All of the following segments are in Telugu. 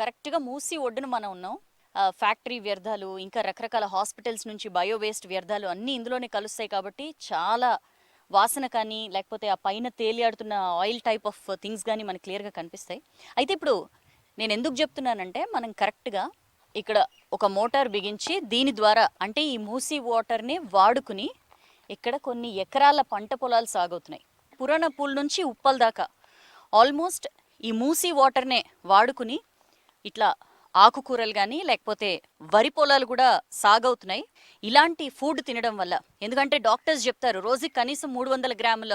కరెక్ట్గా మూసి ఒడ్డున మనం ఉన్నాం. ఫ్యాక్టరీ వ్యర్థాలు ఇంకా రకరకాల హాస్పిటల్స్ నుంచి బయో వేస్ట్ వ్యర్థాలు అన్నీ ఇందులోనే కలుస్తాయి కాబట్టి చాలా వాసన కానీ లేకపోతే ఆ పైన తేలియాడుతున్న ఆయిల్ టైప్ ఆఫ్ థింగ్స్ కానీ మనకు క్లియర్గా కనిపిస్తాయి. అయితే ఇప్పుడు నేను ఎందుకు చెప్తున్నానంటే మనం కరెక్ట్గా ఇక్కడ ఒక మోటార్ బిగించి దీని ద్వారా అంటే ఈ మూసి వాటర్ని వాడుకుని ఇక్కడ కొన్ని ఎకరాల పంట పొలాలు సాగవుతున్నాయి. పురాణ పూల్ నుంచి ఉప్పల్ దాకా ఆల్మోస్ట్ ఈ మూసి వాటర్నే వాడుకుని ఇట్లా ఆకుకూరలు కానీ లేకపోతే వరి పొలాలు కూడా సాగవుతున్నాయి ఇలాంటి ఫుడ్ తినడం వల్ల. ఎందుకంటే డాక్టర్స్ చెప్తారు రోజుకి కనీసం 300 గ్రాముల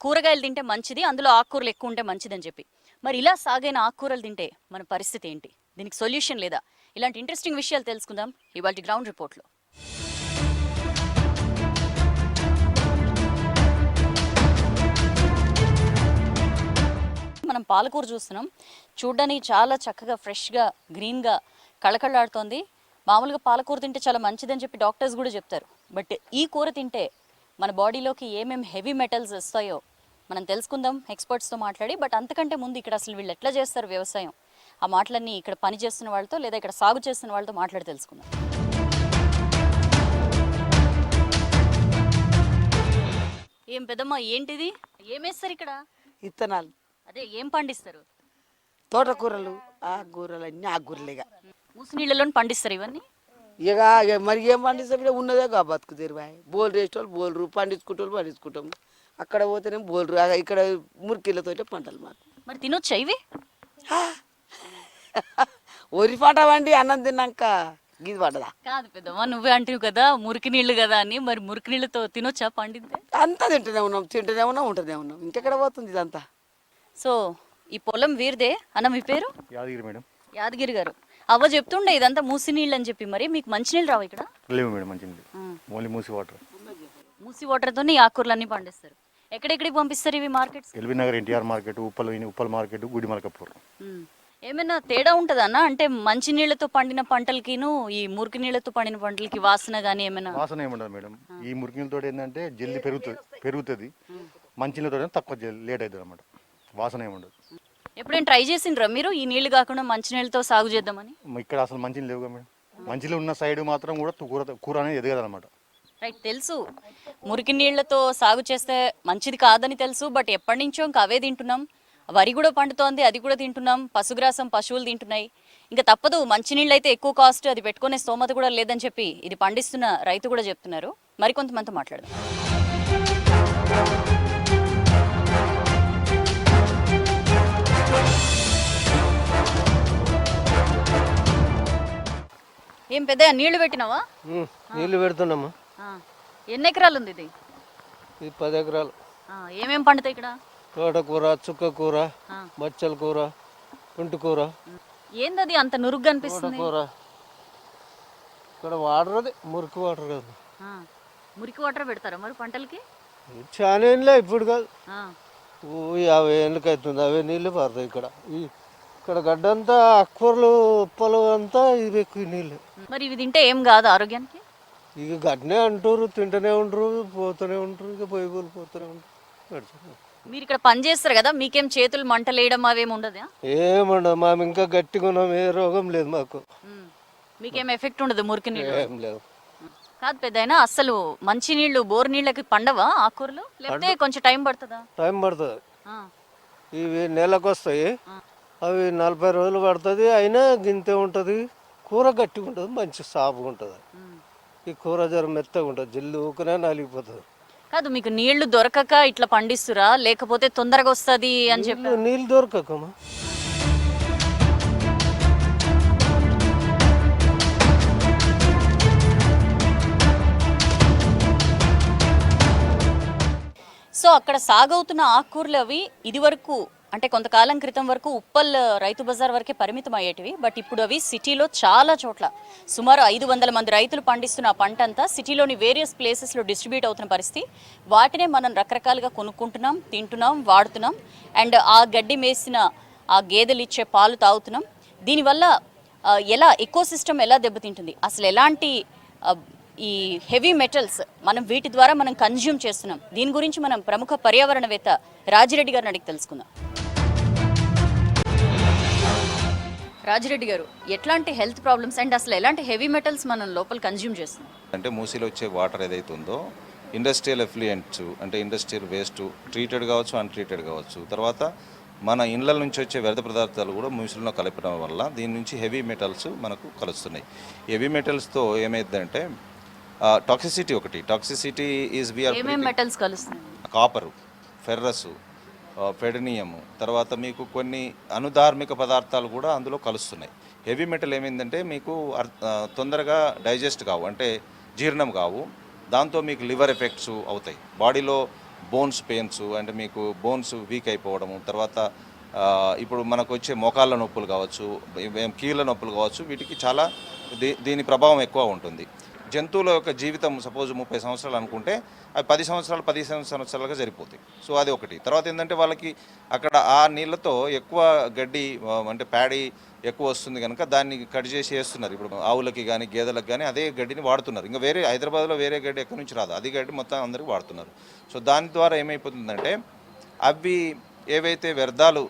కూరగాయలు తింటే మంచిది, అందులో ఆకుకూరలు ఎక్కువ ఉంటే మంచిదని చెప్పి. మరి ఇలా సాగైన ఆకుకూరలు తింటే మన పరిస్థితి ఏంటి? దీనికి సొల్యూషన్ లేదా? ఇలాంటి ఇంట్రెస్టింగ్ విషయాలు తెలుసుకుందాం ఇవాళ గ్రౌండ్ రిపోర్ట్లో. మనం పాలకూర చూస్తున్నాం. చూడ్డానికి చాలా చక్కగా ఫ్రెష్గా గ్రీన్గా కళకళలాడుతోంది. మామూలుగా పాలకూర తింటే చాలా మంచిదని చెప్పి డాక్టర్స్ కూడా చెప్తారు. బట్ ఈ కూర తింటే మన బాడీలోకి ఏమేమి హెవీ మెటల్స్ వస్తాయో మనం తెలుసుకుందాం ఎక్స్పర్ట్స్తో మాట్లాడి. బట్ అంతకంటే ముందు ఇక్కడ అసలు వీళ్ళు ఎట్లా చేస్తారు వ్యవసాయం, ఆ మాటలన్నీ ఇక్కడ పని చేస్తున్న వాళ్ళతో లేదా ఇక్కడ సాగు చేస్తున్న వాళ్ళతో మాట్లాడి తెలుసుకుందాం. ఏం పెద్దమ్మ ఏంటిది, ఏమేస్తారు ఇక్కడ? విత్తనాలు. అదే ఏం పండిస్తారు? తోటకూరలు, ఆకుకూరలు అన్నీ ఆకుకూరలేగా మూసి నీళ్ళలో పండిస్తారు ఇవన్నీ. ఇక మరి ఏం పండిస్తాం, ఇక్కడ ఉన్నదే కా బతుకు తెరివాయి. బోల్ వేసేవాళ్ళు బోల్రు, పండించుకుంటాం. అక్కడ పోతేనే బోల్రు, ఇక్కడ మురికిళ్ళతో పంటలు మాకు. మరి తినొచ్చా ఇవి? వరి పంట వండి అన్నం తిన్నాక గీది పడ్డదా? కాదు పెద్దమ్మ, నువ్వే అంటావు కదా మురికి నీళ్ళు కదా అని. మరి మురికి నీళ్ళతో తినొచ్చా పండితే? అంతా తింటూనే ఉన్నాం, ఉంటూనే ఉన్నాం. ఇంకెక్కడ పోతుంది ఇదంతా? సో ఈ పొలం వీరిదే అన్న. మీ పేరు? యాదగిరి మేడం. యాదగిరి గారు. అవ్వ చెప్తుండే ఇదంతా మూసి నీళ్ళు అని చెప్పి. మరి మీకు మంచినీళ్ళు రావు ఇక్కడ? లేవు మేడం, మంచినీళ్ళు ఓన్లీ మూసి వాటర్. మూసి వాటర్తో ఈ ఆకుకూరలన్నీ పండిస్తారు. ఎక్కడెక్కడికి పంపిస్తారు ఇవి? Markets? LB Nagar, NTR market, Uppal market, Gudimalkapur. ఏమైనా తేడా ఉంటుందా అన్న? అంటే మంచి నీళ్ళతో పండిన పంటలకిను ఈ మురికి నీళ్ళతో పండిన పంటలకి వాసన కానీ ఏమైనా? వాసన ఏముండదు మేడం. ఈ మురికి నీళ్ళతో ఏంటంటే జల్దీ పెరుగుతుంది. మంచి నీళ్ళతో తక్కువ లేట్ అవుతుంది అన్నమాట. వాసన ఏముండదు. ఎప్పుడైనా ట్రై చేసిండ్రా మీరు ఈ నీళ్లు కాకుండా మంచి నీళ్ళతో సాగు చేద్దామని? ఇక్కడ అసలు మంచి లేవుగా మేడం. మంచిలో ఉన్న సైడ్ మాత్రం కూడా కూర అనేది ఎదగదు అనమాట. రైట్, తెలుసు మురికి నీళ్లతో సాగు చేస్తే మంచిది కాదని తెలుసు. బట్ ఎప్పటి నుంచో ఇంకా అవే తింటున్నాం. వరి కూడా పండుతోంది, అది కూడా తింటున్నాం. పశుగ్రాసం పశువులు తింటున్నాయి. ఇంకా తప్పదు, మంచినీళ్ళు అయితే ఎక్కువ కాస్ట్, అది పెట్టుకునే స్తోమత కూడా లేదని చెప్పి ఇది పండిస్తున్న రైతు కూడా చెప్తున్నారు. మరికొంతమందితో మాట్లాడదాం. ఏం పెద్ద నీళ్లు పెట్టినావా? నీళ్లు పెడుతున్నాము. ఎన్ని ఎకరాలు ఉంది ఇది? ఇది 10 ఎకరాలు. ఏమేం పండుతాయి ఇక్కడ? తోటకూర, చుక్కకూర, మచ్చల కూర, పుంటికూర. ఏందది అంత నురుగ్గా అనిపిస్తుంది? కూర ఇక్కడ వాటర్, అది మురికి వాటర్ కదా. మురికి వాటర్ పెడతారా మరి పంటలకి? చాలా ఏళ్ళే, ఇప్పుడు కాదు, 50 ఏళ్ళకి అవుతుంది. అవే నీళ్ళు పడతాయి ఇక్కడ. ఇక్కడ గడ్డంతా ఆకుకూరలు, ఉప్పలు అంతా ఇవి ఎక్కువ నీళ్ళు. మరి ఇవి తింటే ఏం కాదు ఆరోగ్యానికి? ఇక గడ్డనే అంటారు, తింటూనే ఉంటారు, పోతూనే ఉంటారు. ఇక పోయి పోతూనే ఉంటారు. మీరు ఇక్కడ పని చేస్తారు కదా, మీకేం చేతులు మంటలు వేయడం అవేమి ఉండదా? ఏముండదు, మేము ఇంకా గట్టిగా ఉన్నాం, ఏ రోగం లేదు మాకు. మీకేం ఎఫెక్ట్ ఉండదు మురికి నీళ్ళు? ఏం లేదు. కాదు పెద్దయినా, అసలు మంచి నీళ్లు బోర్ నీళ్ళకి పండవా ఆకుకూరలు? లేకపోతే కొంచెం టైం పడుతుందా? టైం పడుతుంది. ఇవి నెలకు వస్తాయి, అవి 40 రోజులు పడుతుంది. అయినా గింతే ఉంటుంది. కూర గట్టిగా ఉంటుంది, మంచి సాపుగా ఉంటుంది. ఈ కూర జర మెత్తగా ఉంటుంది, జల్లి ఊకనే నలిగిపోతుంది. కాదు, మీకు నీళ్లు దొరకక ఇట్లా పండిస్తురా లేకపోతే తొందరగా వస్తుంది అని చెప్పి? నీళ్ళు దొరకకమ్మా. సో అక్కడ సాగవుతున్న ఆకుకూరలు అవి ఇది వరకు అంటే కొంతకాలం క్రితం వరకు ఉప్పల్ రైతు బజార్ వరకే పరిమితం అయ్యేటివి. బట్ ఇప్పుడు అవి సిటీలో చాలా చోట్ల సుమారు 500 మంది రైతులు పండిస్తున్న ఆ పంట అంతా సిటీలోని వేరియస్ ప్లేసెస్లో డిస్ట్రిబ్యూట్ అవుతున్న పరిస్థితి. వాటినే మనం రకరకాలుగా కొనుక్కుంటున్నాం, తింటున్నాం, వాడుతున్నాం. అండ్ ఆ గడ్డి మేసిన ఆ గేదెలు ఇచ్చే పాలు తాగుతున్నాం. దీనివల్ల ఎలా ఎకోసిస్టమ్ ఎలా దెబ్బతింటుంది, అసలు ఎలాంటి ఈ హెవీ మెటల్స్ మనం వీటి ద్వారా మనం కన్జ్యూమ్ చేస్తున్నాం, దీని గురించి మనం ప్రముఖ పర్యావరణవేత్త రాజిరెడ్డి గారిని అడిగి తెలుసుకుందాం. రాజిరెడ్డి గారు, ఎట్లాంటి హెల్త్ ప్రాబ్లమ్స్ అండ్ అసలు ఎలాంటి హెవీ మెటల్స్ మనం లోపల కన్జ్యూమ్ చేస్తున్నాం? అంటే మూసీలో వచ్చే వాటర్ ఏదైతే ఉందో ఇండస్ట్రియల్ ఎఫ్లుయెంట్స్ అంటే ఇండస్ట్రియల్ వేస్ట్ ట్రీటెడ్ కావచ్చు అన్ట్రీటెడ్ కావచ్చు, తర్వాత మన ఇండ్ల నుంచి వచ్చే వ్యర్థ పదార్థాలు కూడా మూసీలో కలపడం వల్ల దీని నుంచి హెవీ మెటల్స్ మనకు కలుస్తున్నాయి. హెవీ మెటల్స్తో ఏమైందంటే టాక్సిసిటీ టాక్సిసిటీ ఈజ్ ఏమేం మెటల్స్ కలుస్తున్నాయి? కాపరు, ఫెర్రసు, ఫెడనియము, తర్వాత మీకు కొన్ని అనుధార్మిక పదార్థాలు కూడా అందులో కలుస్తున్నాయి. హెవీ మెటల్ ఏమైందంటే మీకు తొందరగా డైజెస్ట్ కావు, అంటే జీర్ణం కావు. దాంతో మీకు లివర్ ఎఫెక్ట్స్ అవుతాయి, బాడీలో బోన్స్ పెయిన్స్, అంటే మీకు బోన్స్ వీక్ అయిపోవడము, తర్వాత ఇప్పుడు మనకు వచ్చే మోకాళ్ళ నొప్పులు కావచ్చు, కీళ్ళ నొప్పులు కావచ్చు, వీటికి చాలా దీని ప్రభావం ఎక్కువ ఉంటుంది. జంతువుల యొక్క జీవితం సపోజ్ 30 సంవత్సరాలు అనుకుంటే అవి 10 సంవత్సరాలు 15 సంవత్సరాలుగా సరిపోతాయి. సో అది ఒకటి. తర్వాత ఏంటంటే వాళ్ళకి అక్కడ ఆ నీళ్ళతో ఎక్కువ గడ్డి అంటే ప్యాడీ ఎక్కువ వస్తుంది కనుక దాన్ని కట్ చేసి వేస్తున్నారు. ఇప్పుడు ఆవులకి కానీ గేదెలకు కానీ అదే గడ్డిని వాడుతున్నారు. ఇంకా వేరే హైదరాబాద్లో వేరే గడ్డి ఎక్కడి నుంచి రాదు, అది గడ్డి మొత్తం అందరికీ వాడుతున్నారు. సో దాని ద్వారా ఏమైపోతుందంటే అవి ఏవైతే వ్యర్థాలు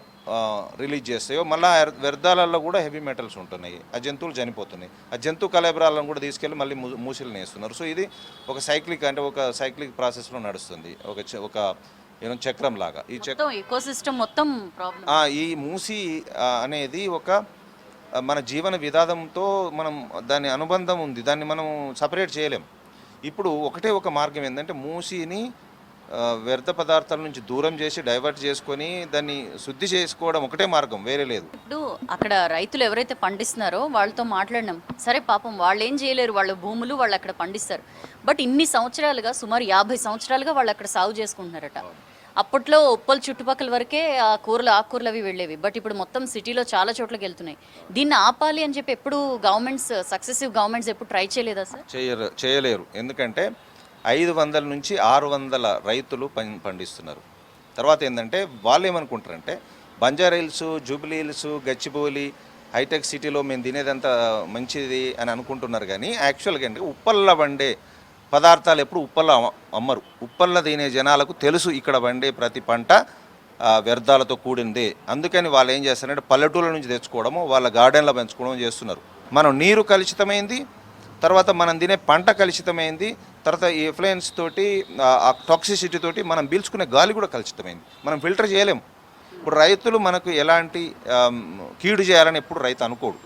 రిలీజ్ చేస్తాయో మళ్ళీ వ్యర్థాలలో కూడా హెవీ మెటల్స్ ఉంటున్నాయి, ఆ జంతువులు చనిపోతున్నాయి. ఆ జంతు కలబరాలను కూడా తీసుకెళ్ళి మళ్ళీ మూసీలు వేస్తున్నారు. సో ఇది ఒక సైక్లిక్ ప్రాసెస్లో నడుస్తుంది, ఒక చక్రం లాగా. ఈ ఎకోసిస్టమ్ మొత్తం ప్రాబ్లం. ఈ మూసీ అనేది ఒక మన జీవన విధానంతో మనం దాని అనుబంధం ఉంది, దాన్ని మనం సపరేట్ చేయలేం. ఇప్పుడు ఒక మార్గం ఏంటంటే మూసీని వ్యర్థ పదార్థాల నుంచి దూరం చేసి డైవర్ట్ చేసుకొని దాన్ని శుద్ధి చేసుకోవడం ఒకటే మార్గం, వేరే లేదు. ఇప్పుడు అక్కడ రైతులు ఎవరైతే పండిస్తున్నారో వాళ్ళతో మాట్లాడినాం. సరే పాపం వాళ్ళు ఏం చేయలేరు, వాళ్ళ భూములు వాళ్ళు అక్కడ పండిస్తారు. బట్ ఇన్ని సంవత్సరాలుగా, సుమారు 50 సంవత్సరాలుగా వాళ్ళు అక్కడ సాగు చేసుకుంటున్నారట. అప్పట్లో ఉప్పల్ చుట్టుపక్కల వరకే ఆ ఆకుకూరలు అవి వెళ్ళేవి. బట్ ఇప్పుడు మొత్తం సిటీలో చాలా చోట్లకి వెళ్తున్నాయి. దీన్ని ఆపాలి అని చెప్పి ఎప్పుడు సక్సెసివ్ గవర్నమెంట్స్ ఎప్పుడు ట్రై చేయలేదా సార్? చేయలేరు. ఎందుకంటే 500 నుంచి 600 రైతులు పండిస్తున్నారు. తర్వాత ఏంటంటే వాళ్ళు ఏమనుకుంటారంటే బంజారా హిల్స్, జూబ్లీ హిల్స్, గచ్చిబౌలి, హైటెక్ సిటీలో మేము తినేదంతా మంచిది అని అనుకుంటున్నారు. కానీ యాక్చువల్గా అంటే ఉప్పల్ల వండే పదార్థాలు ఎప్పుడు ఉప్పల్ల అమ్మరు. ఉప్పల్ల తినే జనాలకు తెలుసు ఇక్కడ వండే ప్రతి పంట వ్యర్థాలతో కూడింది. అందుకని వాళ్ళు ఏం చేస్తారంటే పల్లెటూళ్ళ నుంచి తెచ్చుకోవడము, వాళ్ళ గార్డెన్లో పెంచుకోవడం చేస్తున్నారు. మనం నీరు కలుషితమైంది, తర్వాత మనం తినే పంట కలుషితమైంది, తర్వాత ఈ ఎఫ్లయన్స్ తోటి ఆ టాక్సిసిటీ తోటి మనం పీల్చుకునే గాలి కూడా కలుషితమైంది. మనం ఫిల్టర్ చేయలేము. ఇప్పుడు రైతులు మనకు ఎలాంటి కీడు చేయాలని ఎప్పుడు రైతు అనుకోడు.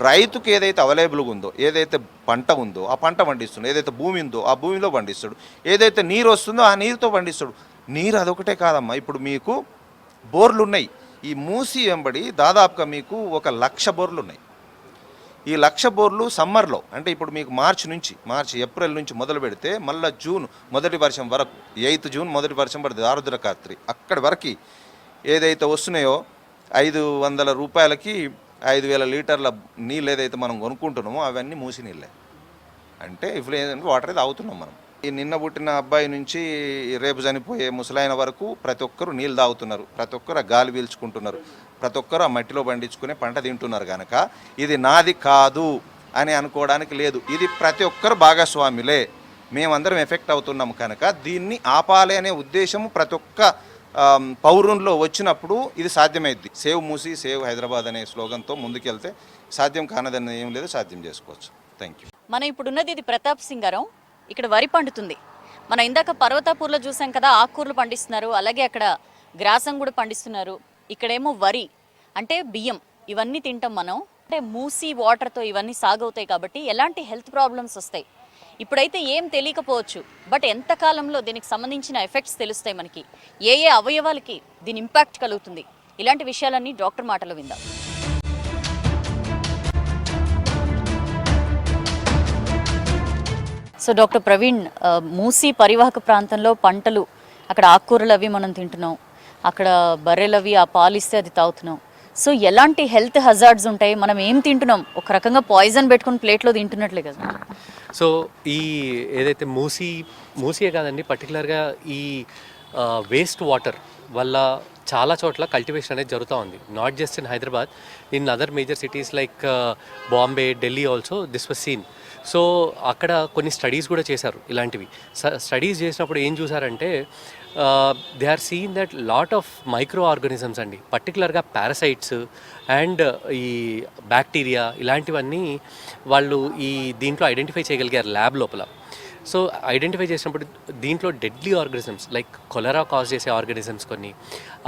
రైతుకు ఏదైతే అవైలబుల్గా ఉందో, ఏదైతే పంట ఉందో ఆ పంట పండిస్తాడు, ఏదైతే భూమి ఉందో ఆ భూమిలో పండిస్తాడు, ఏదైతే నీరు వస్తుందో ఆ నీరుతో పండిస్తాడు. నీరు అదొకటే కాదమ్మా, ఇప్పుడు మీకు బోర్లు ఉన్నాయి. ఈ మూసీ వెంబడి దాదాపుగా మీకు 1,00,000 బోర్లు ఉన్నాయి. ఈ 1,00,000 బోర్లు సమ్మర్లో, అంటే ఇప్పుడు మీకు ఏప్రిల్ నుంచి మొదలు పెడితే మళ్ళీ జూన్ మొదటి వర్షం వరకు, 8 జూన్ మొదటి వర్షం పడుతుంది, ఆరుద్ర కార్తీ, అక్కడి వరకు ఏదైతే వస్తున్నాయో 500 రూపాయలకి 5,000 లీటర్ల నీళ్ళు ఏదైతే మనం కొనుక్కుంటున్నామో అవన్నీ మూసి నీళ్ళే. అంటే ఇఫ్లూయెన్స్ వాటర్ తాగుతున్నాం మనం. ఈ నిన్న పుట్టిన అబ్బాయి నుంచి రేపు చనిపోయే ముసలాయన వరకు ప్రతి ఒక్కరు నీళ్ళు తాగుతున్నారు, ప్రతి ఒక్కరు ఆ గాలి పీల్చుకుంటున్నారు, ప్రతి ఒక్కరు ఆ మట్టిలో పండించుకునే పంట తింటున్నారు. కనుక ఇది నాది కాదు అని అనుకోవడానికి లేదు. ఇది ప్రతి ఒక్కరు భాగస్వాములే, మేమందరం ఎఫెక్ట్ అవుతున్నాం. కనుక దీన్ని ఆపాలి అనే ఉద్దేశం ప్రతి ఒక్క పౌరుల్లో వచ్చినప్పుడు ఇది సాధ్యమైద్ది. సేవ్ మూసీ సేవ్ హైదరాబాద్ అనే స్లోగన్తో ముందుకెళ్తే సాధ్యం కానదని ఏం లేదు, సాధ్యం చేసుకోవచ్చు. Thank you. మనం ఇప్పుడున్నది ఇది ప్రతాప్ సింగారం. ఇక్కడ వరి పండుతుంది. మనం ఇందాక పర్వతాపూర్లో చూసాం కదా, ఆకుకూరలు పండిస్తున్నారు, అలాగే అక్కడ గ్రాసం కూడా పండిస్తున్నారు. ఇక్కడేమో వరి అంటే బియ్యం, ఇవన్నీ తింటాం మనం. అంటే మూసీ వాటర్తో ఇవన్నీ సాగవుతాయి కాబట్టి ఎలాంటి హెల్త్ ప్రాబ్లమ్స్ వస్తాయి ఇప్పుడైతే ఏం తెలియకపోవచ్చు. బట్ ఎంత కాలంలో దీనికి సంబంధించిన ఎఫెక్ట్స్ తెలుస్తాయి మనకి, ఏ అవయవాలకి దీని ఇంపాక్ట్ కలుగుతుంది, ఇలాంటి విషయాలన్నీ డాక్టర్ మాటలో విందాం. సో డాక్టర్ ప్రవీణ్, మూసీ పరివాహక ప్రాంతంలో పంటలు, అక్కడ ఆకుకూరలు అవి మనం తింటున్నాం, అక్కడ బర్రెలు అవి ఆ పాలిస్తే అది తాగుతున్నాం. సో ఎలాంటి హెల్త్ హజార్డ్స్ ఉంటాయి? మనం ఏం తింటున్నాం, ఒక రకంగా పాయిజన్ పెట్టుకుని ప్లేట్లో తింటున్నట్లే కదా. సో ఈ ఏదైతే మూసీయే కాదండి, పర్టికులర్గా ఈ వేస్ట్ వాటర్ వల్ల చాలా చోట్ల కల్టివేషన్ అనేది జరుగుతూ ఉంది. Not just in Hyderabad, in other major cities like Bombay, Delhi also this was scene. So అక్కడ కొన్ని స్టడీస్ కూడా చేశారు ఇలాంటివి. స్టడీస్ చేసినప్పుడు ఏం చూసారంటే they are seen that lot of micro organisms అండి, పర్టికులర్గా పారాసైట్స్ అండ్ ఈ బ్యాక్టీరియా ఇలాంటివన్నీ వాళ్ళు ఈ దీంట్లో ఐడెంటిఫై చేయగలిగారు ల్యాబ్ లోపల. సో ఐడెంటిఫై చేసినప్పుడు దీంట్లో deadly organisms like cholera cause చేసే ఆర్గానిజమ్స్ కొన్ని,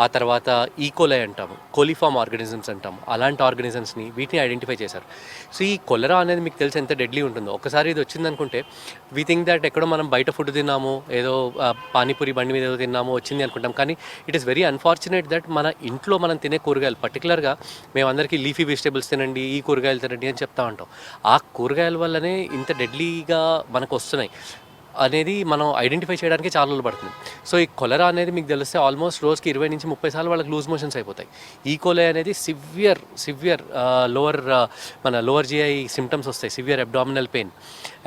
ఆ తర్వాత ఈకోలై అంటాము, కోలిఫామ్ ఆర్గానిజమ్స్ అంటాము, అలాంటి ఆర్గానిజమ్స్ని వీటిని ఐడెంటిఫై చేశారు. సో ఈ కొలెరా అనేది మీకు తెలిసి ఎంత డెడ్లీ ఉంటుందో. ఒకసారి ఇది వచ్చిందనుకుంటే వీ థింక్ దట్ ఎక్కడో మనం బయట ఫుడ్ తిన్నాము, ఏదో పానీపూరి బండి మీద ఏదో తిన్నాము వచ్చింది అనుకుంటాం. కానీ it is very unfortunate that మన ఇంట్లో మనం తినే కూరగాయలు, పర్టికులర్గా మేమందరికీ లీఫీ వెజిటేబుల్స్ తినండి, ఈ కూరగాయలు తినండి అని చెప్తా ఉంటాం. ఆ కూరగాయల వల్లనే ఇంత డెడ్లీగా మనకు వస్తున్నాయి అనేది మనం ఐడెంటిఫై చేయడానికి చాలా రోజులు పడుతుంది. సో ఈ కొలెరా అనేది మీకు తెలిస్తే ఆల్మోస్ట్ రోజుకి 20 నుంచి 30 సార్లు వాళ్ళకి లూజ్ మోషన్స్ అయిపోతాయి. ఈకోలై అనేది సివియర్ లోవర్ జిఐ సిమ్టమ్స్ వస్తాయి, సివియర్ అబ్డామినల్ పెయిన్,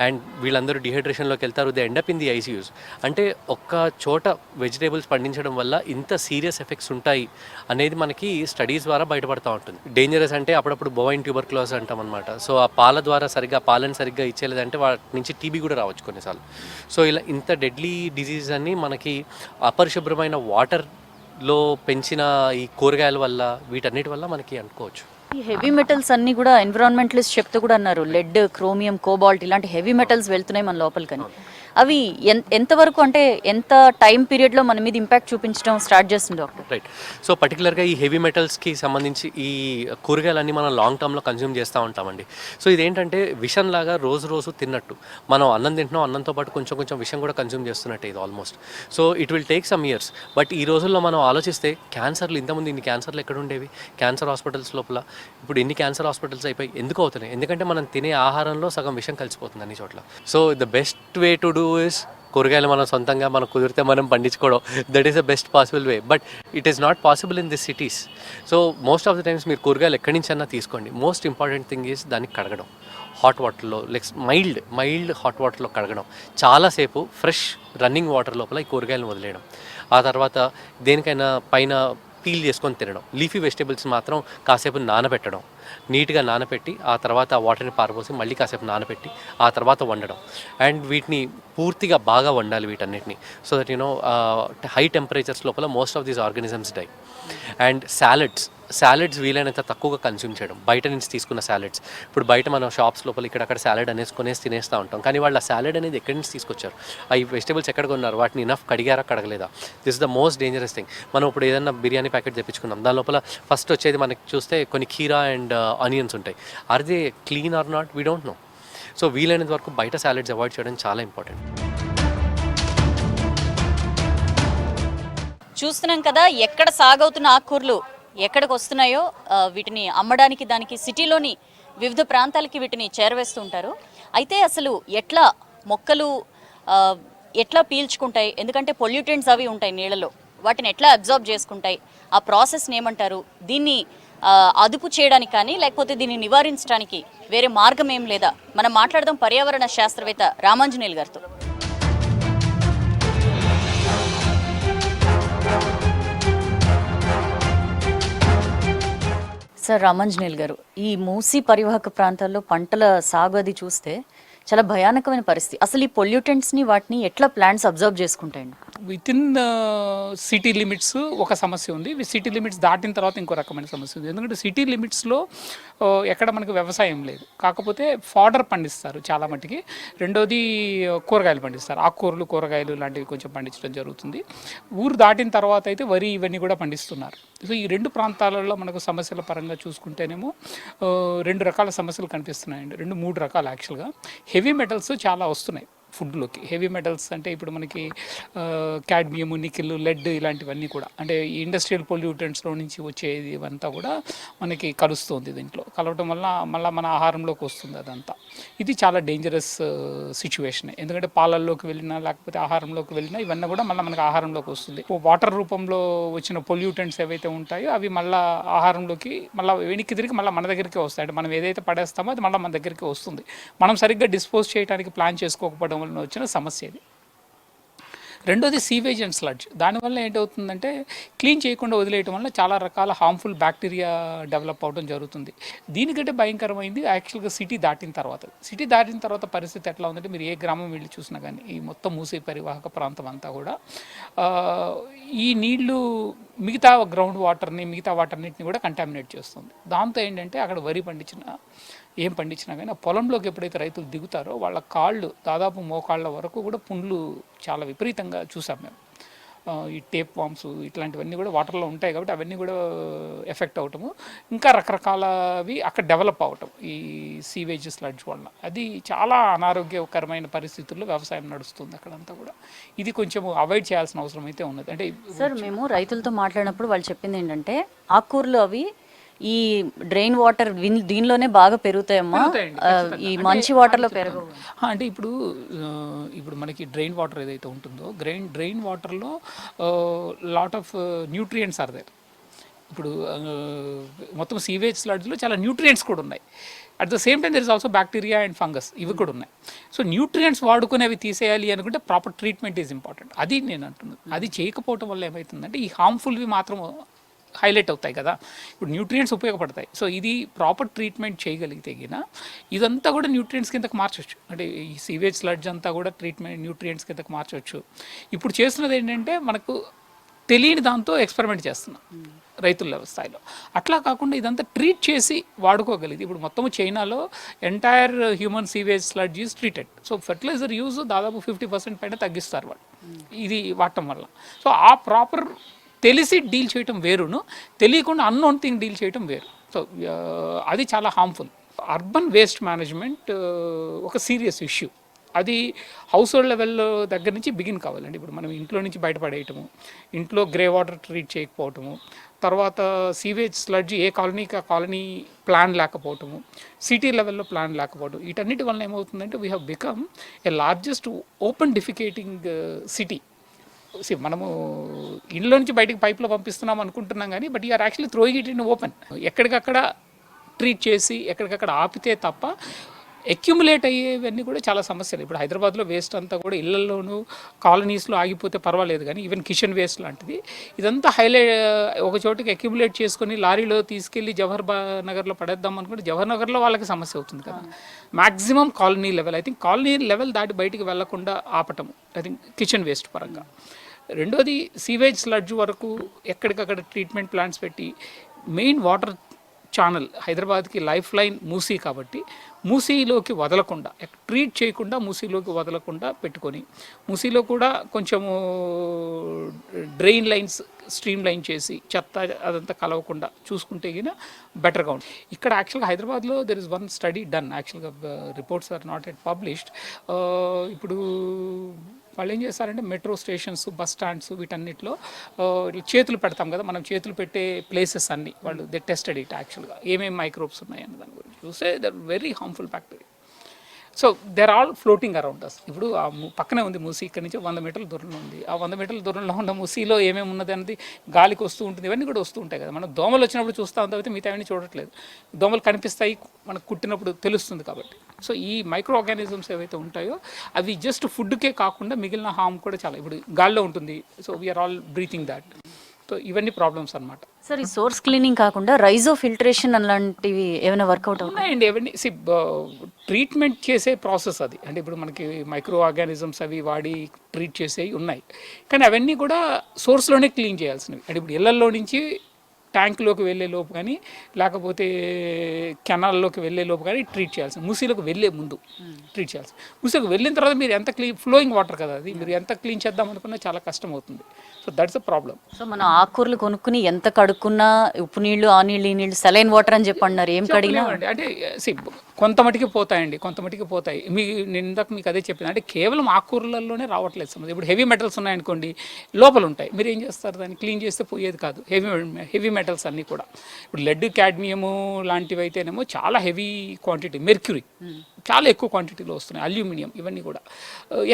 అండ్ వీళ్ళందరూ డిహైడ్రేషన్లోకి వెళ్తారు. They end up in the ICUs. అంటే ఒక్క చోట వెజిటేబుల్స్ పండించడం వల్ల ఇంత సీరియస్ ఎఫెక్ట్స్ ఉంటాయి అనేది మనకి స్టడీస్ ద్వారా బయటపడతా ఉంటుంది. డేంజరస్ అంటే అప్పుడప్పుడు బోవైన్ ట్యూబర్క్లోసిస్ అంటాం అనమాట. సో ఆ పాల ద్వారా పాలను సరిగ్గా ఇచ్చేలేదంటే వాటి నుంచి టీబీ కూడా రావచ్చు కొన్నిసార్లు. సో ఇలా ఇంత డెడ్లీ డిజీజ్ అన్ని మనకి అపరిశుభ్రమైన వాటర్లో పెంచిన ఈ కూరగాయల వల్ల వీటన్నిటి వల్ల మనకి అనుకోవచ్చు. ఈ హెవీ మెటల్స్ అన్ని కూడా ఎన్విరాన్మెంటలిస్ట్ చెప్తూ కూడా అన్నారు, లెడ్, క్రోమియం, కోబాల్ట్ ఇలాంటి హెవీ మెటల్స్ వెళ్తున్నాయి మన లోపలికని. అవి ఎంతవరకు అంటే ఎంత టైం పీరియడ్లో మన మీద ఇంపాక్ట్ చూపించడం స్టార్ట్ చేస్తుంది డాక్టర్? రైట్. సో పర్టికులర్గా ఈ హెవీ మెటల్స్కి సంబంధించి ఈ కూరగాయలన్నీ మనం లాంగ్ టర్మ్లో కన్జ్యూమ్ చేస్తూ ఉంటామండి. సో ఇదేంటంటే విషం లాగా రోజు తిన్నట్టు మనం అన్నం తింటున్నాం, అన్నంతో పాటు కొంచెం విషం కూడా కన్జ్యూమ్ చేస్తున్నట్టే ఇది almost. So it will take some years. But ఈ రోజుల్లో మనం ఆలోచిస్తే క్యాన్సర్లు, ఇంతకుముందు ఇన్ని క్యాన్సర్లు ఎక్కడ ఉండేవి? క్యాన్సర్ హాస్పిటల్స్ లోపల ఇప్పుడు ఎన్ని క్యాన్సర్ హాస్పిటల్స్ అయిపోయి ఎందుకు అవుతున్నాయి? ఎందుకంటే మనం తినే ఆహారంలో సగం విషం కలిసిపోతుంది అన్ని చోట్ల. So the best way to do is కూరగాయలు మనం సొంతంగా మనకు కుదిరితే మనం పండించుకోవడం. That is the best possible way. But it is not possible in this cities. So most of the times మీరు కూరగాయలు ఎక్కడి నుంచి అన్నా తీసుకోండి, మోస్ట్ ఇంపార్టెంట్ థింగ్ ఈస్ దాన్ని కడగడం. హాట్ వాటర్లో లైక్ మైల్డ్ హాట్ వాటర్లో కడగడం, చాలాసేపు ఫ్రెష్ రన్నింగ్ వాటర్ లోపల ఈ కూరగాయలను వదిలేయడం, ఆ తర్వాత దేనికైనా పైన పీల్ చేసుకొని తినడం. లీఫీ వెజిటేబుల్స్ మాత్రం కాసేపు నానబెట్టడం, నీట్గా నానబెట్టి ఆ తర్వాత ఆ వాటర్ని పారబోసి మళ్ళీ కాసేపు నానబెట్టి ఆ తర్వాత వండడం. అండ్ వీటిని పూర్తిగా బాగా వండాలి వీటన్నిటిని. సో దట్ హై టెంపరేచర్స్ లోపల most of these organisms die. And salads వీలైనంత తక్కువగా కన్స్యూమ్ చేయడం. బయట నుంచి తీసుకున్న సాలెడ్స్, ఇప్పుడు బయట మనం షాప్స్ లోపల ఇక్కడక్కడ సాలెడ్ కొనేసి తినేస్తూ ఉంటాం. కానీ వాళ్ళు ఆ సాలెడ్ అనేది ఎక్కడి నుంచి తీసుకొచ్చారు, ఆ వెజిటేబుల్స్ ఎక్కడ కొన్నారు, వాటిని ఇనఫ్ కడిగారా కడగలేదా? This the most dangerous thing. మనం ఇప్పుడు ఏదైనా బిర్యానీ ప్యాకెట్ తెప్పించుకున్నాం, దాని లోపల ఫస్ట్ వచ్చేది మనకి చూస్తే కొన్ని కీరా అండ్ ఆనియన్స్ ఉంటాయి. Are they clean or not we don't know. So వీలైనంత వరకు బయట సాలెడ్స్ అవాయిడ్ చేయడం చాలా ఇంపార్టెంట్. చూస్తున్నాం కదా ఎక్కడ సాగవుతున్న ఆకుకూరలు ఎక్కడికి వస్తున్నాయో వీటిని అమ్మడానికి దానికి సిటీలోని వివిధ ప్రాంతాలకి వీటిని చేరవేస్తూ ఉంటారు. అయితే అసలు ఎట్లా మొక్కలు ఎట్లా పీల్చుకుంటాయి, ఎందుకంటే పొల్యూటెంట్స్ అవి ఉంటాయి నీళ్ళలో, వాటిని ఎట్లా అబ్జర్వ్ చేసుకుంటాయి, ఆ ప్రాసెస్ని ఏమంటారు, దీన్ని అదుపు చేయడానికి కానీ లేకపోతే దీన్ని నివారించడానికి వేరే మార్గం ఏం లేదా? మనం మాట్లాడదాం పర్యావరణ శాస్త్రవేత్త రామాంజనేయులు గారితో. సార్ రామాంజనేయులు గారు, ఈ మూసీ పరివాహక ప్రాంతాల్లో పంటల సాగు అది చూస్తే చాలా భయానకమైన పరిస్థితి. అసలు ఈ పొల్యూటెంట్స్ని వాటిని ఎట్లా ప్లాంట్స్ అబ్జర్వ్ చేసుకుంటాయండి? విత్ ఇన్ సిటీ లిమిట్స్ ఒక సమస్య ఉంది, సిటీ లిమిట్స్ దాటిన తర్వాత ఇంకో రకమైన సమస్య ఉంది. ఎందుకంటే సిటీ లిమిట్స్లో ఎక్కడ మనకు వ్యవసాయం లేదు, కాకపోతే ఫాడర్ పండిస్తారు చాలా మట్టుకి. రెండోది కూరగాయలు పండిస్తారు, ఆకుకూరలు, కూరగాయలు లాంటివి కొంచెం పండించడం జరుగుతుంది. ఊరు దాటిన తర్వాత అయితే వరి ఇవన్నీ కూడా పండిస్తున్నారు. సో ఈ రెండు ప్రాంతాలలో మనకు సమస్యల పరంగా చూసుకుంటేనేమో రెండు రకాల సమస్యలు కనిపిస్తున్నాయండి, మూడు రకాలు యాక్చువల్గా. హెవీ మెటల్స్ చాలా వస్తున్నాయి ఫుడ్లోకి. హెవీ మెటల్స్ అంటే ఇప్పుడు మనకి క్యాడ్మియం, నికెల్, లెడ్ ఇలాంటివన్నీ కూడా, అంటే ఈ ఇండస్ట్రియల్ పొల్యూటెంట్స్లో నుంచి వచ్చేది ఇవంతా కూడా మనకి కలుస్తుంది. దీంట్లో కలవటం వల్ల మళ్ళీ మన ఆహారంలోకి వస్తుంది అదంతా. ఇది చాలా డేంజరస్ సిచ్యువేషన్, ఎందుకంటే పాలల్లోకి వెళ్ళినా లేకపోతే ఆహారంలోకి వెళ్ళినా ఇవన్నీ కూడా మళ్ళీ మనకి ఆహారంలోకి వస్తుంది. వాటర్ రూపంలో వచ్చిన పొల్యూటెంట్స్ ఏవైతే ఉంటాయో అవి మళ్ళీ ఆహారంలోకి మళ్ళీ వెనక్కి తిరిగి మళ్ళీ మన దగ్గరికి వస్తాయి. అంటే మనం ఏదైతే పడేస్తామో అది మళ్ళీ మన దగ్గరికి వస్తుంది. మనం సరిగ్గా డిస్పోజ్ చేయడానికి ప్లాన్ చేసుకోకపోవడం వలన వచ్చిన సమస్య ఇది. రెండోది సీవేజ్ అండ్ స్లడ్జ్. దానివల్ల ఏంటవుతుందంటే క్లీన్ చేయకుండా వదిలేయటం వల్ల చాలా రకాల హార్మ్ఫుల్ బ్యాక్టీరియా డెవలప్ అవడం జరుగుతుంది. దీనికంటే భయంకరమైంది యాక్చువల్గా సిటీ దాటిన తర్వాత పరిస్థితి ఎట్లా ఉందంటే, మీరు ఏ గ్రామం వెళ్ళి చూసినా కానీ ఈ మొత్తం మూసీ పరివాహక ప్రాంతం అంతా కూడా ఈ నీళ్లు మిగతా గ్రౌండ్ వాటర్ని మిగతా వాటర్నిటిని కూడా కంటామినేట్ చేస్తుంది. దాంతో ఏంటంటే అక్కడ వరి పండించినా కానీ ఆ పొలంలోకి ఎప్పుడైతే రైతులు దిగుతారో వాళ్ళ కాళ్ళు దాదాపు మోకాళ్ళ వరకు కూడా పుండ్లు చాలా విపరీతంగా చూసాం మేము. ఈ టేప్ వామ్స్ ఇట్లాంటివన్నీ కూడా వాటర్లో ఉంటాయి కాబట్టి అవన్నీ కూడా ఎఫెక్ట్ అవటము, ఇంకా రకరకాలవి అక్కడ డెవలప్ అవటం ఈ సీవేజ్ స్లడ్జ్ వల్ల. అది చాలా అనారోగ్యకరమైన పరిస్థితుల్లో వ్యవసాయం నడుస్తుంది అక్కడంతా కూడా. ఇది కొంచెం అవాయిడ్ చేయాల్సిన అవసరం అయితే ఉన్నది. అంటే సార్, మేము రైతులతో మాట్లాడినప్పుడు వాళ్ళు చెప్పింది ఏంటంటే ఆకుకూరలు అవి ఈ డ్రైన్ వాటర్ దీనిలోనే బాగా పెరుగుతాయమ్మా, ఈ మంచి వాటర్లో పెరగవు. అంటే ఇప్పుడు మనకి డ్రైన్ వాటర్ ఏదైతే ఉంటుందో డ్రైన్ వాటర్లో lot of nutrients are there. ఇప్పుడు మొత్తం సీవేజ్ స్లడ్జ్లో చాలా న్యూట్రియంట్స్ కూడా ఉన్నాయి. At the same time there is also bacteria and fungus, ఇవి కూడా ఉన్నాయి. సో న్యూట్రియంట్స్ వాడుకుని అవి తీసేయాలి అనుకుంటే ప్రాపర్ ట్రీట్మెంట్ ఈజ్ ఇంపార్టెంట్. అది నేను అంటున్నాను. అది చేయకపోవటం వల్ల ఏమవుతుందంటే ఈ హార్మ్ఫుల్వి మాత్రం హైలైట్ అవుతాయి కదా. ఇప్పుడు న్యూట్రియంట్స్ ఉపయోగపడతాయి. సో ఇది ప్రాపర్ ట్రీట్మెంట్ చేయగలిగితే ఇదంతా కూడా న్యూట్రియంట్స్ కిందకు మార్చవచ్చు. అంటే ఈ సీవేజ్ స్లడ్జ్ అంతా కూడా న్యూట్రియంట్స్ కిందకు మార్చవచ్చు. ఇప్పుడు చేస్తున్నది ఏంటంటే మనకు తెలియని దాంతో ఎక్స్పెరిమెంట్ చేస్తున్నాం రైతుల స్థాయిలో. అట్లా కాకుండా ఇదంతా ట్రీట్ చేసి వాడుకోగలిగింది. ఇప్పుడు మొత్తం చైనాలో entire human sewage sludge is treated. So fertiliser use దాదాపు 50% పైన తగ్గిస్తారు వాళ్ళు ఇది వాడటం వల్ల. సో ఆ ప్రాపర్ తెలిసి డీల్ చేయటం వేరును, తెలియకుండా అన్నోన్ థింగ్ డీల్ చేయటం వేరు. సో అది చాలా హార్మ్ఫుల్. అర్బన్ వేస్ట్ మేనేజ్మెంట్ ఒక సీరియస్ ఇష్యూ. అది హౌస్ హోల్డ్ లెవెల్ దగ్గర నుంచి బిగిన్ కావాలండి. ఇప్పుడు మనం ఇంట్లో నుంచి బయటపడేయటము, ఇంట్లో గ్రే వాటర్ ట్రీట్ చేయకపోవటము, తర్వాత సీవేజ్ స్లడ్జ్ ఏ కాలనీకి ఆ కాలనీ ప్లాన్ లేకపోవటము, సిటీ లెవెల్లో ప్లాన్ లేకపోవటం, వీటన్నిటి వల్ల ఏమవుతుందంటే we have become a largest open defecating city. మనము ఇంట్లో నుంచి బయటకు పైప్లో పంపిస్తున్నాం అనుకుంటున్నాం కానీ but you're actually throwing it in open. ఎక్కడికక్కడ ట్రీట్ చేసి ఎక్కడికక్కడ ఆపితే తప్ప అక్యుములేట్ అయ్యేవన్నీ కూడా చాలా సమస్యలు. ఇప్పుడు హైదరాబాద్లో వేస్ట్ అంతా కూడా ఇళ్లలోనూ కాలనీస్లో ఆగిపోతే పర్వాలేదు కానీ ఈవెన్ కిచెన్ వేస్ట్ లాంటిది ఇదంతా ఒక చోటికి అక్యుములేట్ చేసుకొని లారీలో తీసుకెళ్ళి జవహర్ నగర్లో పడేద్దాం అనుకుంటే జవహర్ నగర్లో వాళ్ళకి సమస్య అవుతుంది కదా. Maximum colony level, I think colony level దాటి బయటికి వెళ్లకుండా ఆపటం, ఐ థింక్ కిచెన్ వేస్ట్ పరంగా. రెండోది సీవేజ్ స్లడ్జ్ వరకు ఎక్కడికక్కడ ట్రీట్మెంట్ ప్లాంట్స్ పెట్టి మెయిన్ వాటర్ ఛానల్ హైదరాబాద్కి లైఫ్ లైన్ మూసీ కాబట్టి మూసీలోకి వదలకుండా ట్రీట్ చేయకుండా మూసీలోకి వదలకుండా పెట్టుకొని మూసీలో కూడా కొంచెము డ్రైన్ లైన్స్ స్ట్రీమ్ లైన్ చేసి చెత్త అదంతా కలవకుండా చూసుకుంటే బెటర్గా ఉంటుంది. ఇక్కడ యాక్చువల్గా హైదరాబాద్లో there is one study done. యాక్చువల్గా reports are not yet published. ఇప్పుడు వాళ్ళు ఏం చేస్తారంటే మెట్రో స్టేషన్స్, బస్ స్టాండ్స్ వీటన్నిటిలో చేతులు పెడతాం కదా, మనం చేతులు పెట్టే ప్లేసెస్ అన్నీ వాళ్ళు దే టెస్టెడ్ ఇట్ యాక్చువల్గా ఏమేమి మైక్రోబ్స్ ఉన్నాయని దాని గురించి చూస్తే they're very harmful bacteria. So they're all floating around us. ఇప్పుడు ఆ పక్కనే ఉంది మూసీ, ఇక్కడ నుంచి 100 మీటర్ల దూరంలో ఉంది. ఆ 100 మీటర్ల దూరంలో ఉన్న మూసీలో ఏమేమి ఉన్నది అనేది గాలికి వస్తూ ఉంటుంది, ఇవన్నీ కూడా వస్తూ ఉంటాయి కదా. మనం దోమలు వచ్చినప్పుడు చూస్తూ ఉంటాం అయితే మిగతా అవన్నీ చూడట్లేదు. దోమలు కనిపిస్తాయి మనకు కుట్టినప్పుడు తెలుస్తుంది కాబట్టి. సో ఈ మైక్రో ఆర్గానిజమ్స్ ఏవైతే ఉంటాయో అవి జస్ట్ ఫుడ్కే కాకుండా మిగిలిన హార్మ్ కూడా చాలా ఇప్పుడు గాల్లో ఉంటుంది. So we are all breathing that. So ఇవన్నీ ప్రాబ్లమ్స్ అనమాట. సార్, ఈ సోర్స్ క్లీనింగ్ కాకుండా రైజో ఫిల్టరేషన్ అలాంటివి ఏమైనా వర్కౌట్ ఉన్నాయండి. అవన్నీ ట్రీట్మెంట్ చేసే ప్రాసెస్ అది. అంటే ఇప్పుడు మనకి మైక్రో ఆర్గానిజమ్స్ అవి వాడి ట్రీట్ చేసేవి ఉన్నాయి, కానీ అవన్నీ కూడా సోర్స్లోనే క్లీన్ చేయాల్సినవి. అంటే ఇప్పుడు ఇళ్లల్లో నుంచి ట్యాంక్లోకి వెళ్ళే లోపు కానీ లేకపోతే కెనాల్లోకి వెళ్ళే లోపు కానీ ట్రీట్ చేయాల్సి, మూసీలోకి వెళ్ళే ముందు ట్రీట్ చేయాల్సి. మూసీలోకి వెళ్ళిన తర్వాత మీరు ఎంత ఫ్లోయింగ్ వాటర్ కదా అది, మీరు ఎంత క్లీన్ చేద్దాం అనుకున్నా చాలా కష్టం అవుతుంది. So that's a problem. So మనం ఆకుకూరలు కొనుక్కుని ఎంత కడుక్కున్నా ఉప్పు నీళ్లు, ఆ నీళ్ళు, ఈ నీళ్ళు, సెలైన్ వాటర్ అని చెప్పన్నారు, ఏం కడిగినా అంటే కొంత మటుకి పోతాయండి, కొంత మటుకి పోతాయి. ఇందాక మీకు అదే చెప్పింది, అంటే కేవలం ఆకుకూరలలోనే రావట్లేదు సమస్య. ఇప్పుడు హెవీ మెటల్స్ ఉన్నాయనుకోండి లోపల ఉంటాయి, మీరు ఏం చేస్తారు దాన్ని క్లీన్ చేస్తే పోయేది కాదు. హెవీ మెటల్స్ అన్నీ కూడా ఇప్పుడు లెడ్, క్యాడ్మియము లాంటివి అయితేనేమో చాలా హెవీ క్వాంటిటీ, మెర్క్యూరీ చాలా ఎక్కువ క్వాంటిటీలో వస్తున్నాయి, అల్యూమినియం ఇవన్నీ కూడా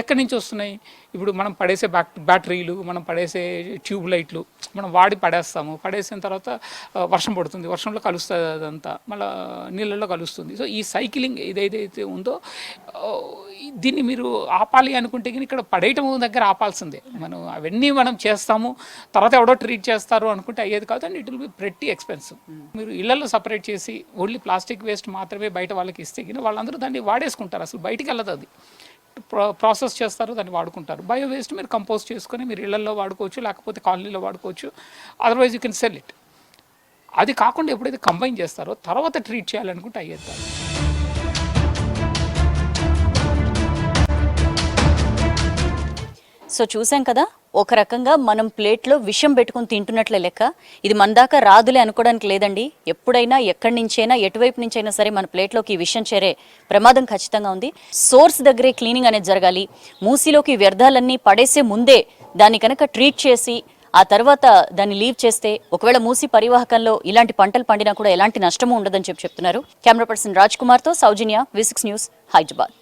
ఎక్కడి నుంచి వస్తున్నాయి? ఇప్పుడు మనం పడేసే బ్యాటరీలు, మనం పడేసే ట్యూబ్ లైట్లు మనం వాడి పడేస్తాము. పడేసిన తర్వాత వర్షం పడుతుంది, వర్షంలో కలుస్తుంది, అదంతా మళ్ళీ నీళ్ళల్లో కలుస్తుంది. సో ఈ సైక్లింగ్ ఏదైతే ఉందో దీన్ని మీరు ఆపాలి అనుకుంటే కానీ ఇక్కడ పడేయటం దగ్గర ఆపాల్సిందే. అవన్నీ మనం చేస్తాము, తర్వాత ఎవడో ట్రీట్ చేస్తారు అనుకుంటే అయ్యేది కాదు. And it will be pretty expensive. మీరు ఇళ్లలో సపరేట్ చేసి ఓన్లీ ప్లాస్టిక్ వేస్ట్ మాత్రమే బయట వాళ్ళకి ఇస్తే కానీ వాళ్ళందరూ దాన్ని వాడేసుకుంటారు, అసలు బయటికి వెళ్ళదు. అది ప్రాసెస్ చేస్తారు, దాన్ని వాడుకుంటారు. బయో వేస్ట్ మీరు కంపోజ్ చేసుకొని మీరు ఇళ్లలో వాడుకోవచ్చు, లేకపోతే కాలనీలో వాడుకోవచ్చు. Otherwise you can sell it. అది కాకుండా ఎప్పుడైతే కంబైన్ చేస్తారో తర్వాత ట్రీట్ చేయాలనుకుంటే అయ్యేది. సో చూసాం కదా, ఒక రకంగా మనం ప్లేట్లో విషం పెట్టుకుని తింటున్నట్లే లెక్క. ఇది మన దాకా రాదులే అనుకోవడానికి లేదండి. ఎప్పుడైనా ఎక్కడి నుంచైనా ఎటువైపు నుంచైనా సరే మన ప్లేట్లోకి ఈ విషం చేరే ప్రమాదం ఖచ్చితంగా ఉంది. సోర్స్ దగ్గరే క్లీనింగ్ అనేది జరగాలి. మూసిలోకి వ్యర్థాలన్నీ పడేసే ముందే దాన్ని కనుక ట్రీట్ చేసి ఆ తర్వాత దాన్ని లీవ్ చేస్తే ఒకవేళ మూసి పరివాహకంలో ఇలాంటి పంటలు పండినా కూడా ఎలాంటి నష్టము ఉండదని చెప్తున్నారు. కెమెరా పర్సన్ రాజ్ కుమార్తో సౌజన్య, V6 న్యూస్, హైదరాబాద్.